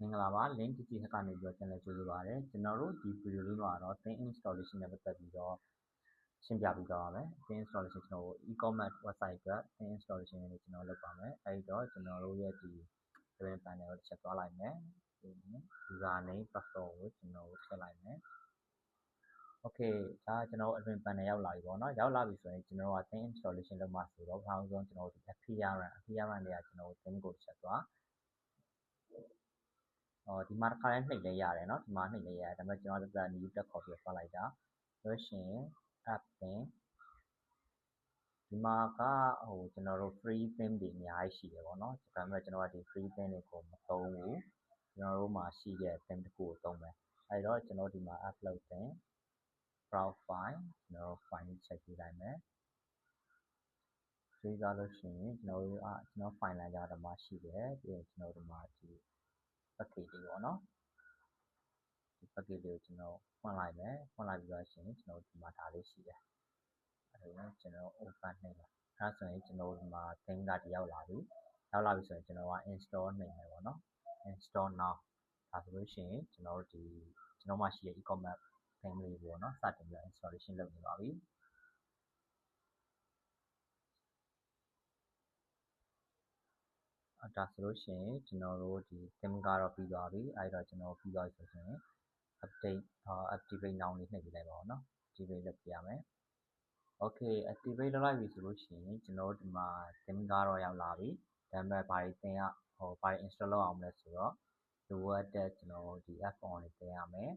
င်္ဂလာပါ link ကြည့်ကနေပြီးတော့ပြန်လည်ကြိုဆိုပါရစေကျွန်တော်တို့ဒီ video လေးမှာတော့ theme installation နဲ့ပတ်သက်ပြီးတော့ရှင်းပြပေးသွားပါမယ် theme installation ကျွန်တော်တို့ e-commerce website က theme installation နဲ့ကျွန်တော်လုပ်ပါမယ်အဲဒီတော့ကျွန်တော်တို့ရဲ့ဒီ admin panel ကိုတစ်ချက်သွားလိုက်မယ်ဒီ user name password ကိုကျွန်တော်တို့ထည့်လိုက်မယ် okay ဒါကျွန်တော် admin panel ရောက်လာပြီပေါ့နော်ရောက်လာပြီဆိုရင်ကျွန်တော်တို့က theme installation လုပ်မှာဆိုတော့ပထမဆုံးကျွန်တော်တို့ appearance တွေကကျွန်တော်တို့ theme ကိုတစ်ချက်သွားဒီမှာတစ်ခါလေးနှိပ်လဲရတယ်เนาะဒီမှာနှိပ်လဲရတယ်ဒါပေမဲ့ကျွန်တော်တို့က new တက်ခေါ်ပြီးဖတ်လိုက်တာလို့ရှိရင် app သင်ဒီမှာကကျွန်တော်တို့ free theme တွေအများကြီးရှိတယ်ပေါ့เนาะဒါပေမဲ့ကျွန်တော်ကဒီ free theme တွေကိုမသုံးဘူးကျွန်တော်တို့မှာရှိတဲ့ theme တစ်ခုကိုသုံးမယ်အဲဒီတော့ကျွန်တော်ဒီမှာ upload သင် browse file ကျွန်တော်တို့ file ကိုချက်ကြည့်လိုက်မယ်ရေးသားလို့ရှိရင်ကျွန်တော် file လမ်းကြောင်းဒီမှာရှိတယ်ပြီးရင်ကျွန်တော်ဒီမှာဒီ package တွေပေါ့เนาะဒီ package တွေကိုကျွန်တော်ဖွင့်လိုက်မယ်ဖွင့်လိုက်ပြီးတော့ရှင်ကျွန်တော်ဒီမှာဒါလေးရှိတယ်အဲဒီတော့ကျွန်တော် open နှိပ်လိုက်အဲဆိုရင်ကျွန်တော်ဒီမှာ theme ကတရောက်လာပြီဆိုရင်ကျွန်တော်က install နှိပ်မယ်ပေါ့နော် install now ဒါဆိုလို့ရှိရင်ကျွန်တော်မှာရှိတဲ့ e-commerce theme လေးပေါ့နော်စတင်ပြီး installation လုပ်နေပါပြီဒါဆိုလို့ရှိရင်ကျွန်တော်တို့ဒီ theme ကတော့ပြီးသွားပြီအဲဒီတော့ကျွန်တော်ပြီးသွားပြီဆိုရင် activate now လေးနှိပ်ပြလိုက်ပါဦးနော် activate လုပ်ပြရမယ် okay activate လုပ်လိုက်ပြီဆိုလို့ရှိရင်ကျွန်တော်တို့ဒီမှာ theme ကတော့ရောက်လာပြီဒါပေမဲ့ဘာတွေသင်ရဘာတွေ install လုပ်အောင်လဲဆိုတော့လိုအပ်တဲ့ကျွန်တော်ဒီ app on တွေသင်ရမယ်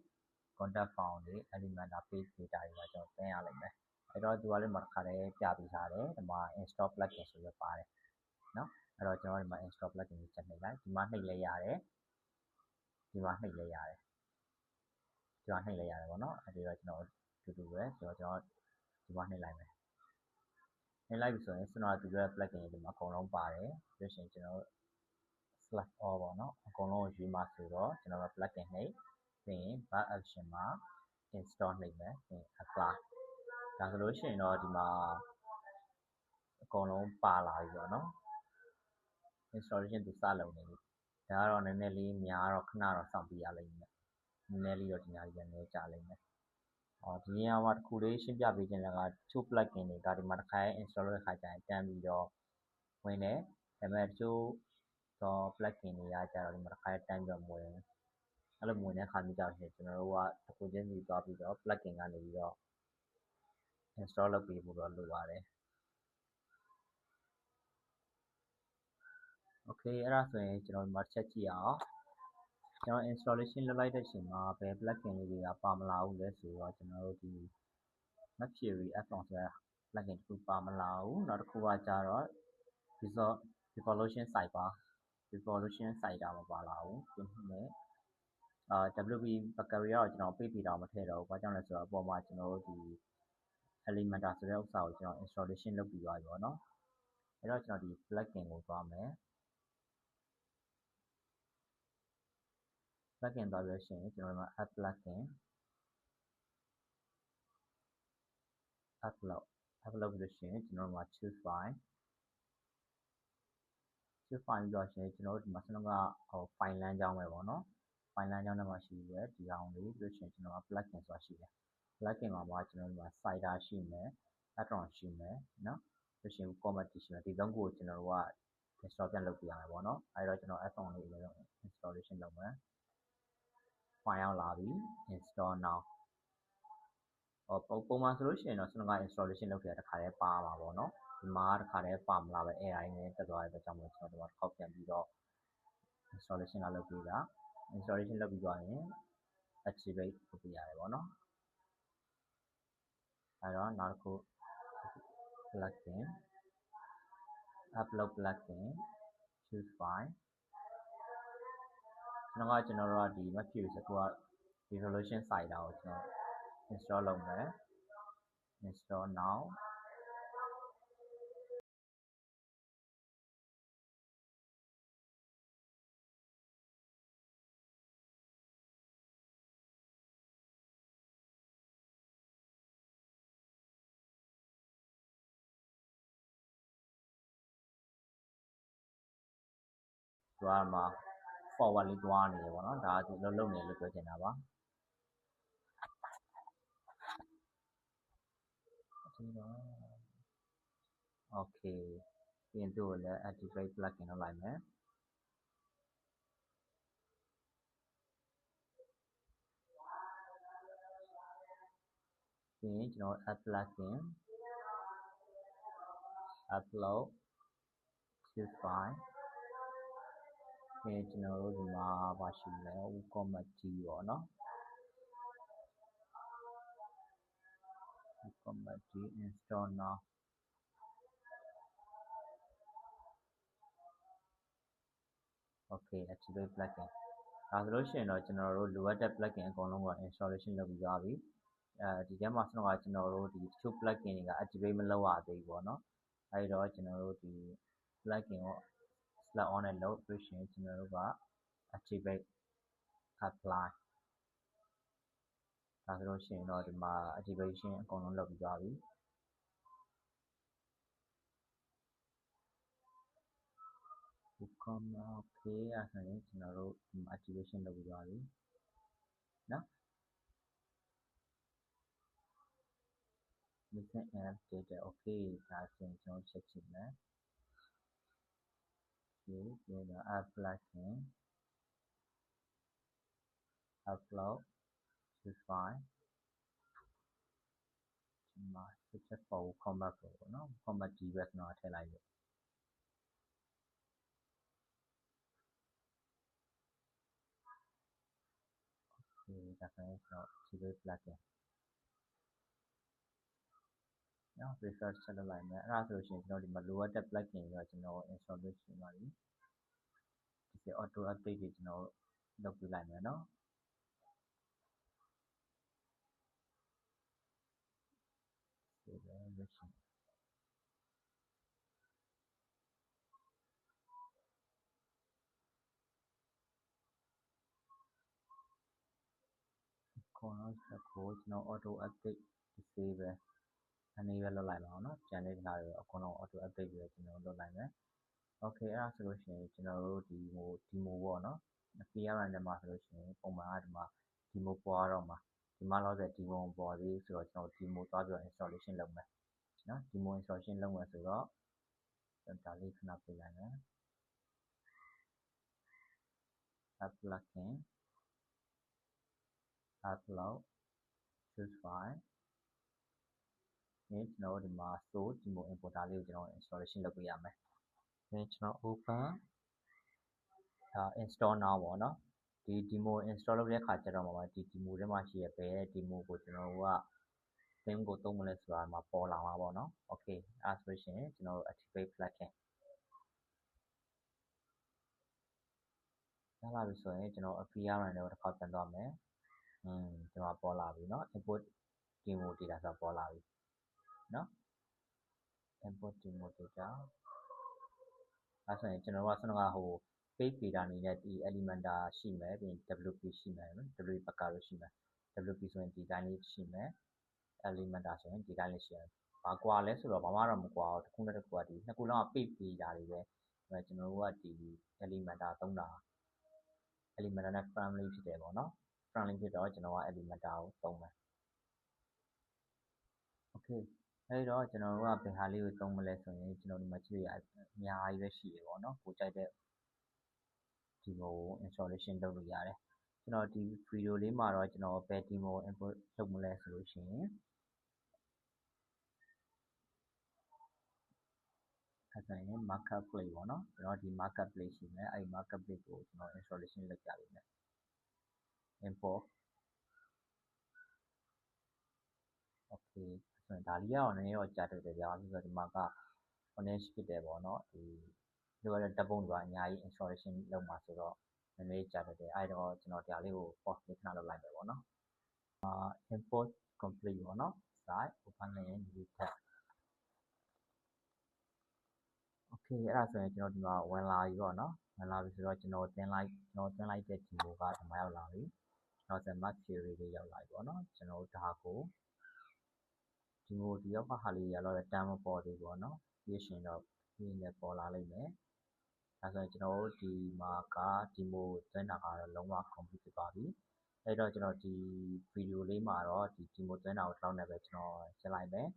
contact form တွေ elementor page data တွေပါကျွန်တော်သင်ရလိမ့်မယ်အဲ့တော့ဒီကလေးမှာတစ်ခါတည်းပြပေးထားတယ်ဒီမှာ install plugin ဆိုပြီးပါတယ်เนาะအဲ့တော့ကျွန်တော်ဒီမှာ install plugin ကိုချက်နှိပ်လိုက်ဒီမှာနှိပ်လဲရတယ်ဒီမှာနှိပ်လဲရတယ်ဒီမှာနှိပ်လဲရတယ်ပေါ့နော်အဲ့ဒီတော့ကျွန်တော်တူတူပဲကျွန်တော်ဒီမှာနှိပ်လိုက်မယ်နှိပ်လိုက်ပြီဆိုရင်ကျွန်တော်တူတဲ့ plugin တွေဒီမှာအကုန်လုံးပါတယ်ပြီးရင်ကျွန်တော် select all ပေါ့နော်အကုန်လုံးကိုရွေးမှာဆိုတော့ကျွန်တော်က plugin နှိပ်ပြီးရင် back action မှာ install နှိပ်မယ်ပြီးရင် apply ဒါဆိုလို့ရှိရင်တော့ဒီမှာအကုန်လုံးပါလာပြီပေါ့နော် installation သူစလုပ်နေပြီဒါကတော့နည်းနည်းလေးများတော့ခဏတော့စောင့်ပြရလိမ့်မယ်နည်းနည်းလေးတော့ဒီညာကြီးလည်းကြာလိမ့်မယ်ဒီနေရာမှာတစ်ခုလေးရှင်းပြပေးခြင်းလည်းကတချို့ plugin တွေကဒီမှာတစ်ခါ install လုပ်တဲ့ခါကျရင်တန်းပြီးတော့ဝင်တယ်ဒါပေမဲ့တချို့တော့ plugin တွေကကျတော့ဒီမှာတစ်ခါတန်းပြီးတော့မဝင်အဲ့လိုမဝင်တဲ့ခါမျိုးကြောင့်ကျွန်တော်တို့ကတစ်ခုချင်းစီသွားပြီးတော့ plugin ကနေပြီးတော့ install လုပ်ပေးဖို့တော့လိုပါတယ်okay အဲ့ဒါဆိုရင်ကျွန်တော်ဒီမှာချက်ကြည့်အောင်ကျွန်တော် installation လုပ်လိုက်တဲ့အချိန်မှာဘယ် plugin လေးတွေကပါမလာဘူးလဲဆိုတော့ကျွန်တော်တို့ဒီ Mercury add-on ဆိုတဲ့ plugin တစ်ခုပါမလာဘူးနောက်တစ်ခုကကြတော့ Revolution Cyber Revolution Cyber မပါလာဘူးဒီနေ့WP Bakery ကတော့ကျွန်တော်ပိတ်ပြီးတော့မထည့်တော့ဘူးဘာကြောင့်လဲဆိုတော့အပေါ်မှာကျွန်တော်တို့ဒီ Elementor ဆိုတဲ့ဥစ္စာကိုကျွန်တော် installation လုပ်ပြီးသွားပြီပေါ့နော်အဲ့တော့ကျွန်တော်ဒီ plugin ကိုသွားမယ် plugin သွားပြီးရှင်ကျွန်တော်တို့မှာ add plugin upload ပြီးလို့ရှိရင်ကျွန်တော်တို့မှာ choose file ပြီးတော့ရှင်ကျွန်တော်တို့ဒီမှာစနကfile လမ်းကြောင်းပဲပေါ့နော် file လမ်းကြောင်းထဲမှာရှိရဲဒီအောင်လေးပြီးလို့ရှင်ကျွန်တော်က plugin ဆိုတာရှိတယ် plugin မှာကျွန်တော်တို့ဒီမှာ cider ရှိမယ် add-on ရှိမယ်နော်ပြီးရှင် comment ရှိမယ်ဒီသုံးခုကိုကျွန်တော်တို့က install ပြန်လုပ်ပြရမယ်ပေါ့နော်အဲဒီတော့ကျွန်တော် add-on လေးလည်း installation လုပ်မယ် file ရောက်လာပြီ install now ပုံမှန်ဆိုလို့ရှိရင်တော့စနက installation လုပ်ခဲ့တဲ့တစ်ခါတည်းပါမှာပေါ့နော်ဒီမှာတစ်ခါတည်းပါမလာပဲ error ရင်းနဲ့တက်သွားတဲ့အတွက်ကြောင့်မို့ကျွန်တော်တို့တစ်ခေါက်ပြန်ပြီးတော့ installation ကလုပ်ပေးတာ installation လုပ်ပြီးသွားရင် activate လုပ်ပေးရတယ်ပေါ့နော်အဲတော့နောက်တစ်ခု plugin upload plugin choose file ကျွန်တော်တို့ကဒီ Mercury ဆိုတော့ Revolution Cider ကိုကျွန်တော် install လုပ်မယ် install now ဒီမှာ forward လေးသွားနေတယ်ပေါ့နော်ဒါကသူလုံးနေလို့ပြောချင်တာပါဒီတော့ okay ပြီးရင်သူ့ကိုလည်း activate plugin လုပ်လိုက်မယ်ပြီးရင်ကျွန်တော် add plugin upload choose file ပြီးရင်ကျွန်တော်တို့ဒီမှာပါရှိလဲ WooCommerce ပေါ့နော် WooCommerce install now okay activate plugin ဒါဆိုလို့ရှိရင်တော့ကျွန်တော်တို့လိုအပ်တဲ့ plugin အကုန်လုံးက installation လုပ်ပြီးသွားပြီဒီထဲမှာကျွန်တော်တို့ဒီတချို့ plugin တွေက activate မလုပ်ရသေးဘူးပေါ့နော်အဲဒီတော့ကျွန်တော်တို့ဒီ plugin ကို select on နဲ့လုပ်ပြီးရှင်ကျွန်တော်တို့က activate apply ဒါဆိုလို့ရှိရင်တော့ဒီမှာ activation အကုန်လုံးလုပ်ပြီးသွားပြီWooCommerce okay အဲ့ဆိုရင်ကျွန်တော်တို့ဒီမှာ activation လုပ်ပြီးသွားပြီနော် missing app data okay ဒါဆိုရင်ကျွန်တော်ချက်ကြည့်မယ်ဒီတော့ add plugin upload choose file ဒီမှာ set for WooCommerce ပေါ့နော် WooCommerce ဒီပဲကျွန်တော်ထည့်လိုက်လို့ဒီဒါဆိုရင်ကျွန်တော် activate plugin နော် refresh ဆက်လုပ်လိုက်မယ်အဲ့ဒါဆိုလို့ရှိရင်ကျွန်တော်ဒီမှာလိုအပ်တဲ့ plugin တွေတော့ကျွန်တော် install လုပ်ရှင်းပါပြီဒီ auto update တွေကျွန်တော်လုပ်ပြလိုက်မယ်နော်ဒီပဲ version corner set ကိုကျွန်တော် auto update disable အနေပဲလုပ်လိုက်ပါအောင်နော်ကျန်တဲ့ဟာတွေအကုန်လုံး auto update ပဲကျွန်တော်လုပ်လိုက်မယ် okay အဲ့ဒါဆိုလို့ရှိရင်ကျွန်တော်တို့ဒီပေါ့နော် PRN ထဲမှာဆိုလို့ရှိရင်ပုံမှန်ကဒီမှာ demo ပေါ်တော့မှာဒီမှာတော့demo ပေါ်သေးဆိုတော့ကျွန်တော် demo သွားပြီးတော့ installation လုပ်မယ်နော် demo installation လုပ်မယ်ဆိုတော့ဒါလေးခဏပြလိုက်မယ် add plugin upload choose file ကျွန်တော်ဒီမှာ source demo importer လေးကိုကျွန်တော် installation လုပ်ပေးရမယ်ကျွန်တော် open install now ပေါ့နော်ဒီ demo install လုပ်တဲ့အခါကျတော့မှာဒီ demo ထဲမှာရှိရပဲ demo ကိုကျွန်တော်တို့က theme ကိုသုံးမလဲဆိုတာမှာပေါ်လာမှာပေါ့နော် okay အဲ့ဆိုရှင်ကျွန်တော်တို့ activate plugin ရလာပြီဆိုရင်ကျွန်တော် PRN တွေကိုတစ်ခါပြန်သွားမယ်ဒီမှာပေါ်လာပြီเนาะ import demo data ဆိုပေါ်လာပြီเนาะ import demo data အဲ့ဆိုရင်ကျွန်တော်တို့ကဆက်တော့ဟို page data အနေနဲ့ဒီ Elementor ရှိမယ်ပြီးရင် WP ရှိမယ်နော် WP ဘက်ကလို့ရှိမယ် WP ဆိုရင်ဒီတိုင်းလေးရှိမယ် Elementor ဆိုရင်ဒီတိုင်းလေးရှိမယ်ဘာကွာလဲဆိုတော့ဘာမှတော့မကွာဘူးတစ်ခုနဲ့တစ်ခုကဒီနှစ်ခုလုံးက page data တွေပဲကျွန်တော်တို့ကဒီ Elementor သုံးတာ Elementor နဲ့ friendly ဖြစ်တယ်ပေါ့နော် friendly ဖြစ်တော့ကျွန်တော်က Elementor ကိုသုံးမယ် okay အဲ့တော့ကျွန်တော်တို့ကဘယ်ဟာလေးကိုသုံးမလဲဆိုရင်ကျွန်တော်ဒီမှာကြည့်ရအများကြီးပဲရှိတယ်ပေါ့နော်ကိုကြိုက်တဲ့ဒီကို installation လုပ်လို့ရတယ်ကျွန်တော်ဒီ video လေးမှာတော့ကျွန်တော်ဘယ် demo import လုပ်မလဲဆိုလို့ရှိရင်အဲ့ဒါရင် marketplace ပေါ့နော်ကျွန်တော်ဒီ marketplace ရှိမယ်အဲ့ဒီ marketplace ကိုကျွန်တော် installation လုပ်ကြလိမ့်မယ် import okay ဆိုရင်ဒါလေးကတော့နည်းနည်းတော့ကြာတတ်တယ်ဗျာဆိုတော့ဒီမှာက honest ဖြစ်တယ်ပေါ့နော်ဒီလိုရတဲ့တပ်ပုံတွေကအများကြီး installation လုပ်မှာဆိုတော့နည်းနည်းကြာတတ်တယ်အဲ့တော့ကျွန်တော်ဒါလေးကို pause လေးခဏလုပ်လိုက်မယ်ပေါ့နော်import complete ပေါ့နော် site open နဲ့ new tab okay အဲ့ဒါဆိုရင်ကျွန်တော်ဒီမှာဝင်လာပြီပေါ့နော်ဝင်လာပြီဆိုတော့ကျွန်တော်တင်လိုက်တဲ့ demo ကဒီမှာရောက်လာပြီကျွန်တော်ဆက် mark theory လေးရောက်လာပြီပေါ့နော်ကျွန်တော်ဒါကို demo ဒီရောက်ကဟာလေးရတော့တမ်းမပေါ်သေးဘူးပေါ့နော်ပြီးရှင်တော့ဒီနဲ့ပေါ်လာလိမ့်မယ် ဒါဆိုရင်ကျွန်တော်တို့ဒီမှာက demo သွင်းတာကတော့လုံးဝ complete ဖြစ်သွားပြီအဲ့တော့ကျွန်တော်ဒီ video လေးမှာတော့ဒီ demo သွင်းတာကိုဒီလောက်နဲ့ပဲကျွန်တော်ရှင်းလိုက်မယ်